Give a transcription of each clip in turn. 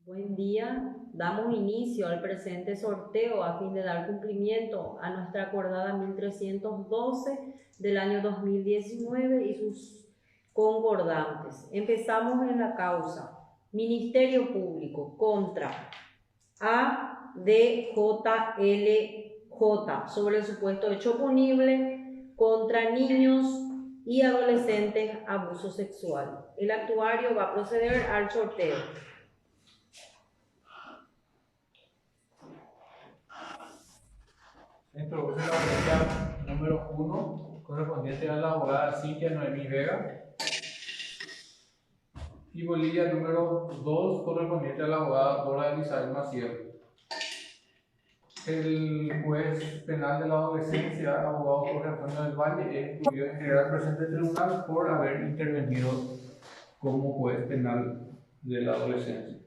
Buen día, damos inicio al presente sorteo a fin de dar cumplimiento a nuestra acordada 1312 del año 2019 y sus concordantes. Empezamos en la causa Ministerio Público contra ADJLJ sobre el supuesto hecho punible contra niños y adolescentes abuso sexual. El actuario va a proceder al sorteo. Introduce la bolilla número 1, correspondiente a la abogada Cintia Noemí Vega. Y bolilla número 2, correspondiente a la abogada Dora Elizabeth Maciel. El juez penal de la adolescencia, abogado Jorge Antonio del Valle, es excluido de integrar el presente tribunal por haber intervenido como juez penal de la adolescencia.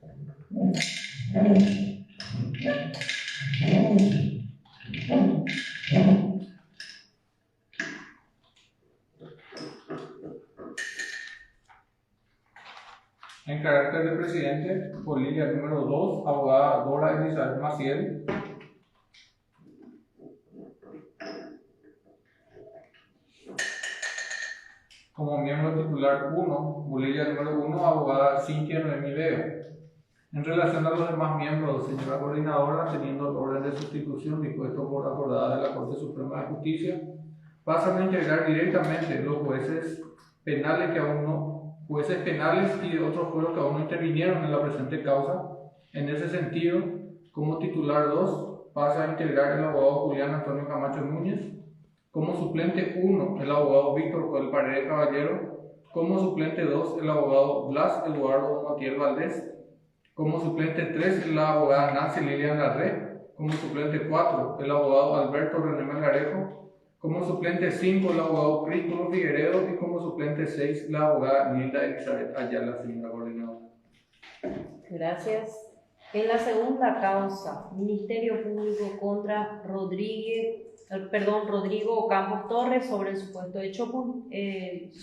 En carácter de presidente, bolilla número 2, abogada Dora Elizabeth Maciel. Como miembro titular 1, bolilla número 1, abogada Cintia Noemí Vega. En relación a los demás miembros, señora coordinadora, teniendo el orden de sustitución dispuesto por acordada de la Corte Suprema de Justicia, pasan a integrar directamente los jueces penales jueces penales y de otros fueros que aún no intervinieron en la presente causa. En ese sentido, como titular 2, pasa a integrar el abogado Julián Antonio Camacho Núñez. Como suplente 1, el abogado Víctor Joel Paredes Caballero. Como suplente 2, el abogado Blas Eduardo Montiel Valdés. Como suplente 3, la abogada Nancy Lilian Larré. Como suplente 4, el abogado Alberto René Melgarejo. Como suplente 5, el abogado Cristóbal Figueredo. Y como suplente 6, la abogada Nilda Elizabeth Ayala, señora coordinadora. Gracias. En la segunda causa, Ministerio Público contra Rodrigo Campos Torres sobre el supuesto hecho punible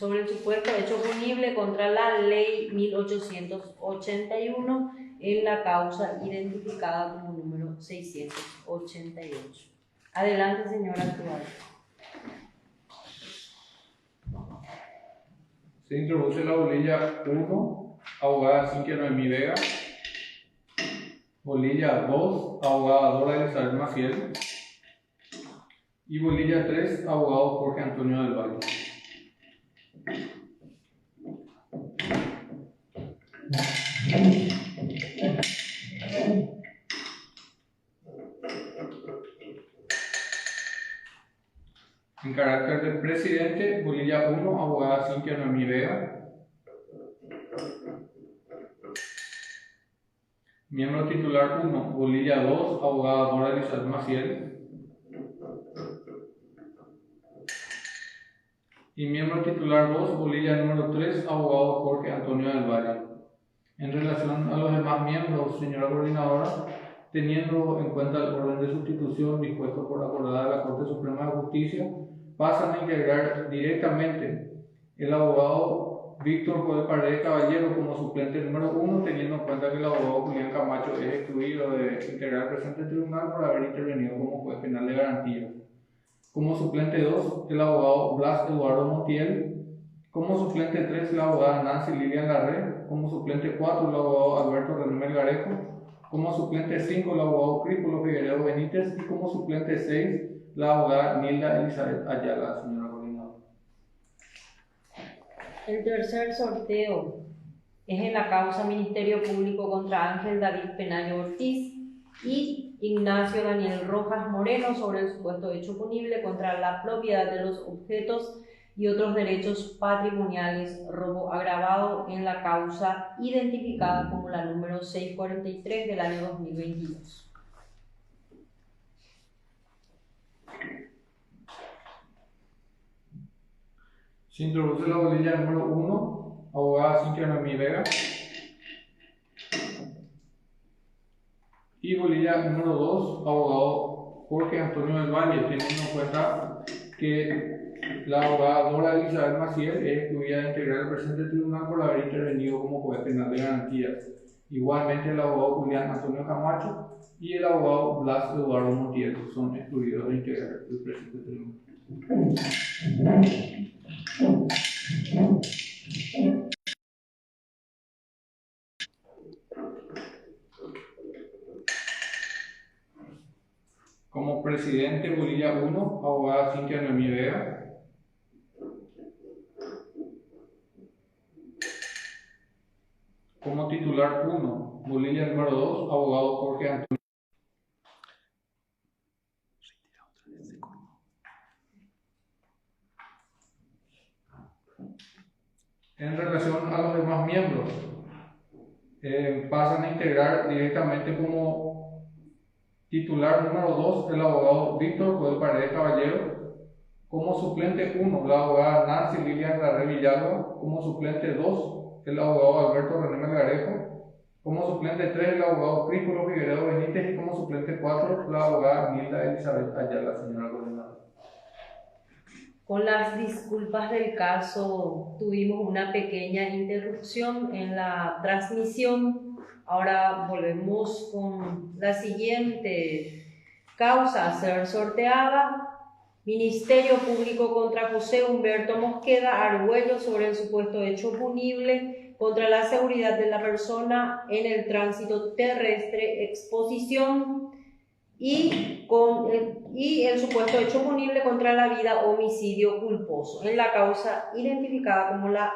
contra la Ley 1881 en la causa identificada como número 688. Adelante, señora actual. Se introduce la bolilla 1, abogada Cintia Noemí Vega. Bolilla 2, abogada Dora Elizabeth Maciel. Y bolilla 3, abogado Jorge Antonio del Valle. En carácter de presidente, bolilla 1, abogada Cintia Noemí Vega. Miembro titular 1, bolilla 2, abogada Dora Elizabeth Maciel. Y miembro titular 2, bolilla número 3, abogado Jorge Antonio del Valle. En relación a los demás miembros, señora coordinadora, teniendo en cuenta el orden de sustitución dispuesto por acordada de la Corte Suprema de Justicia, pasan a integrar directamente el abogado Víctor Joel Paredes Caballero como suplente número 1, teniendo en cuenta que el abogado Julián Camacho es excluido de integrar el presente tribunal por haber intervenido como juez penal de garantía. Como suplente 2, el abogado Blas Eduardo Montiel. Como suplente 3, la abogada Nancy Lilian Larré. Como suplente 4, el abogado Alberto René Melgarejo. Como suplente 5, el abogado Cristóbal Figueredo Benítez. Y como suplente 6, la abogada Nilda Elizabeth Ayala, señora coordinadora. El tercer sorteo es en la causa Ministerio Público contra Ángel David Penayo Ortiz y Ignacio Daniel Rojas Moreno sobre el supuesto hecho punible contra la propiedad de los objetos y otros derechos patrimoniales, robo agravado en la causa identificada como la número 643 del año 2022. Se introduce la bolilla número 1, abogada Cintia Noemí Vega. Y bolilla número 2, abogado Jorge Antonio del Valle, teniendo en cuenta que la abogada Dora Elizabeth Maciel es excluida de integrar el presente tribunal por haber intervenido como juez penal de garantías. Igualmente el abogado Julián Antonio Camacho y el abogado Blas Eduardo Montiel son excluidos de integrar el presente tribunal. Como presidente Bolivia 1, abogada Cintia Noemí Vega. Como titular 1, Bolivia número 2, abogado Jorge Antonio. En relación a los demás miembros, pasan a integrar directamente como titular número 2 el abogado Víctor Joel Paredes Caballero. Como suplente 1, la abogada Nancy Lilian Larré Villalba. Como suplente 2, el abogado Alberto René Melgarejo. Como suplente 3, el abogado Críspolo Figueredo Benítez. Y como suplente 4, la abogada Nilda Elizabeth Ayala, señora coordinadora. Con las disculpas del caso, tuvimos una pequeña interrupción en la transmisión. Ahora volvemos con la siguiente causa a ser sorteada. Ministerio Público contra José Humberto Mosqueda Argüello sobre el supuesto hecho punible contra la seguridad de la persona en el tránsito terrestre, exposición y el supuesto hecho punible contra la vida, homicidio culposo, en la causa identificada como la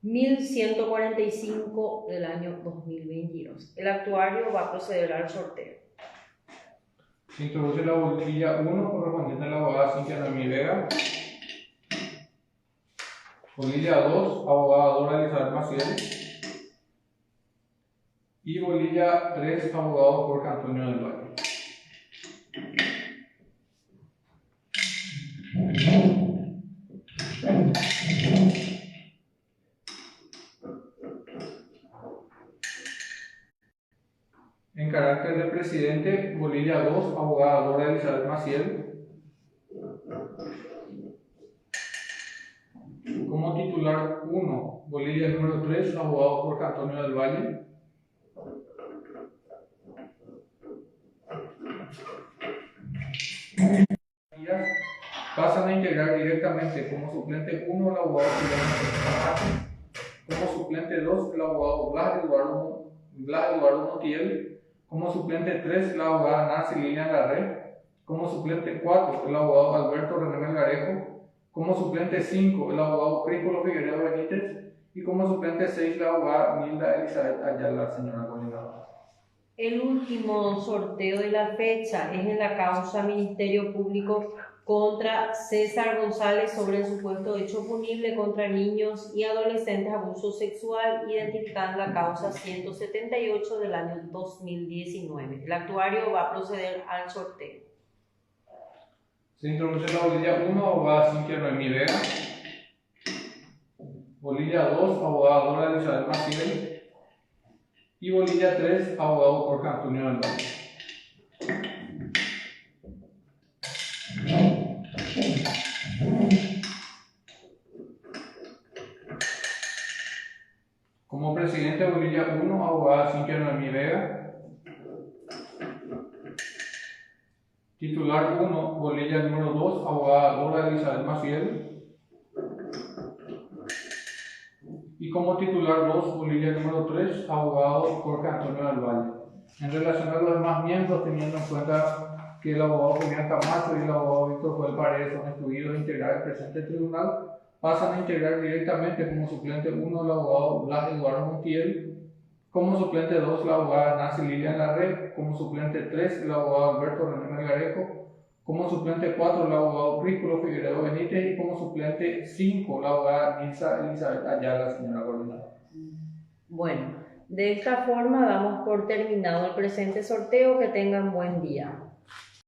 1145 del año 2022. El actuario va a proceder al sorteo. Se introduce la bolilla 1 correspondiente a la abogada Cintia Noemí Vega. Bolilla 2, abogada Dora Elizabeth Maciel. Y bolilla 3, abogado Jorge Antonio del Valle. En carácter de presidente, bolilla 2, abogada Dora Elizabeth Maciel. Como titular 1, bolilla número 3, abogado Jorge Antonio del Valle. Pasan a integrar directamente como suplente 1 el abogado Julián Camacho. Como suplente 2 el abogado Blas Eduardo Montiel. Como suplente 3, la abogada Nancy Lilian Larré. Como suplente 4, el abogado Alberto René Melgarejo. Como suplente 5, el abogado Críspolo Figueredo Benítez. Y como suplente 6, la abogada Nilda Elizabeth Ayala, señora coordinadora. El último sorteo de la fecha es en la causa Ministerio Público contra César González sobre el supuesto hecho punible contra niños y adolescentes, abuso sexual, identificada en la causa 178 del año 2019. El actuario va a proceder al sorteo. Se introduce la bolilla 1, abogada Cintia Noemí Vega. Bolilla 2, abogada Dora Elizabeth Maciel. Y bolilla 3, abogado Jorge Antonio del Valle. Como presidente, bolilla 1, abogada Cintia Noemí Vega. Titular 1, bolilla número 2, abogada Dora Elizabeth Maciel. Y como titular 2, bolilla número 3, abogado Jorge Antonio del Valle. En relación a los demás miembros, teniendo en cuenta que el abogado Julián Camacho y el abogado Víctor Joel Paredes son excluidos de integrar el presente tribunal, pasan a integrar directamente como suplente 1 el abogado Blas Eduardo Montiel. Como suplente 2, la abogada Nancy Lilian Larré. Como suplente 3, el abogado Alberto René Melgarejo. Como suplente 4, el abogado Críspolo Figueredo Benítez. Y como suplente 5, la abogada Nilda Elizabeth Ayala, señora coordinadora. Bueno, de esta forma damos por terminado el presente sorteo. Que tengan buen día.